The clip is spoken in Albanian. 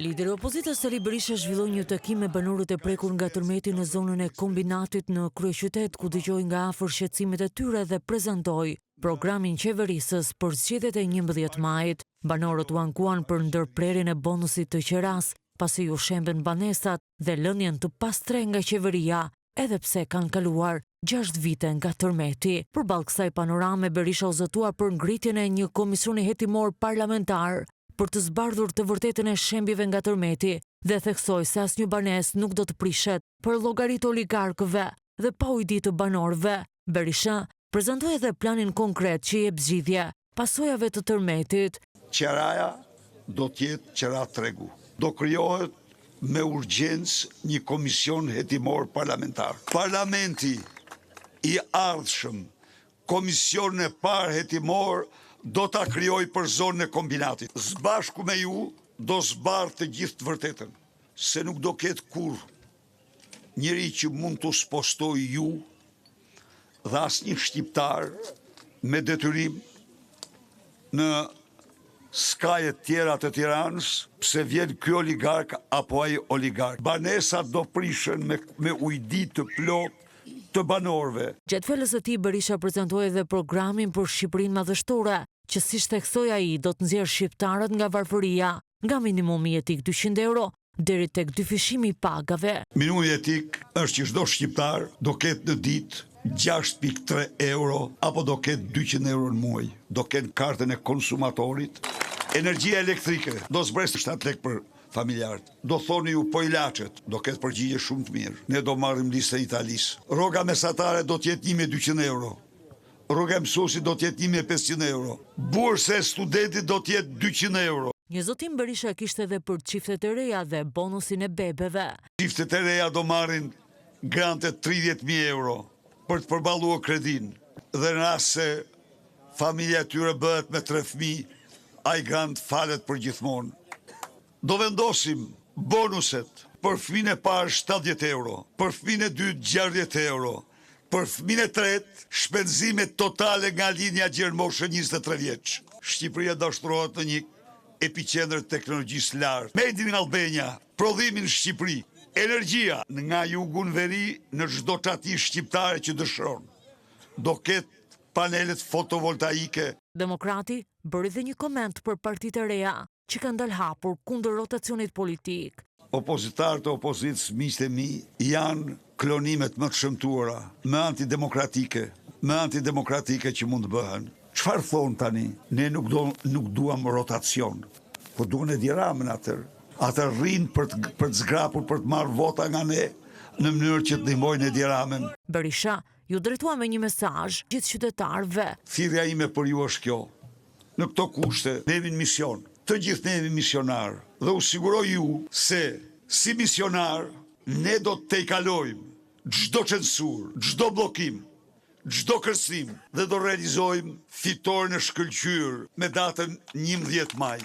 Lideri i opozitës Sali Berisha zhvilloi një takim me banorët e prekur nga tërmeti në zonën e kombinatit në kryeqytet, ku dëgjoi nga afër shqetësimet e tyre dhe prezantoi programin qeverisës për zgjedhjet e 11 majit. Banorët u ankuan për ndërprerjen e bonusit të qeras, pasi u shemben banesat dhe lënien të pastre nga qeveria, edhe pse kanë kaluar 6 vite nga tërmeti. Përballë kësaj panorame, Berisha u zëtua për ngritjen e një komisioni hetimor parlamentar për të zbardhur të vërtetën e shembjeve nga tërmeti dhe theksoi se asnjë banesë nuk do të prishet për llogaritë oligarkëve dhe pa ujdi të banorëve. Berisha prezantoi edhe planin konkret që i jep zgjidhje pasojave të tërmetit. Qeraja do të jetë qera tregu. Do krijohet me urgjencë një komision hetimor parlamentar. Parlamenti i ardhshëm, komisionin e parë hetimor do ta krijoj për zonën e kombinatit. Sbashku me ju do zbardh të gjithë të vërtetën, se nuk do ketë kurrë njëri që mund të spostoj ju dhe asnjë shqiptar me detyrim në skajet tjera të Tiranës, pse vjen ky oligark apo ai oligark. Banesat do prishen me ujdi të plot të banorëve. Gjatë fjalës së tij, Berisha prezantoi edhe programin për Shqipërinë madhështore, që siç theksoi ai do të nxjerrë shqiptarët nga varfëria, nga minimumi jetik 200 euro deri tek dyfishimi i pagave. Minimumi jetik është që çdo shqiptar do ketë në ditë 6.3 euro apo do ketë 200 euro në muaj. Do ketë kartën e konsumatorit. Energjia elektrike do zbresë 7 lek për familjarët. Do thoni ju po ilaçet, do ketë përgjigje shumë të mirë. Ne do marrim listën e Italisë. Rroga mesatare do të jetë 1200 euro. Rroga e mësuesit do të jetë 1500 euro. Bursa e studentit do të jetë 200 euro. Një zotim Berisha kishte edhe për çiftet e reja dhe bonusin e bebeve. Çiftet e reja do marrin grante 30.000 euro për të përballuar kredin. Dhe në rast se familja e tyre bëhet me 3 fëmijë, ai grant falet për gjithmonë. Do vendosim bonuset për fëmijën e parë 70 euro, për fëmijën e dytë 60 euro, për fëmijën e tretë shpenzime totale nga linja gjermoshë 23 vjeç. Shqipëria do shtrohet në një epicentër teknologjisë lartë. Made in Albania, prodhimi në Shqipëri, energjia nga jugu në veri në çdo çati shqiptare që dëshiron. Do ketë panelet fotovoltaike. Demokrati bëri dhe një koment për partitë e reja që kanë dalë hapur kundër rotacionit politik. Opozitarët e opozitës, miqtë e mi, janë klonimet më të shëmtuara, më antidemokratike që mund të bëhen. Çfarë thon tani? Ne nuk duam rotacion, po duan Edi Ramën atër. Atër rrinë për të zgrapur, për të marrë vota nga ne, në mënyrë që të ndihmojnë Edi Ramën. Berisha ju drejtua me një mesazh gjithë qytetarëve. Thirrja ime për ju është kjo. Në këto kushte, ne jemi në mision. Të gjithë ne jemi misionar. Dhe u siguroj ju se si misionar ne do të tejkalojmë çdo censur, çdo bllokim, çdo kërcënim dhe do realizojmë fitoren e shkëlqyer me datën 11 maj.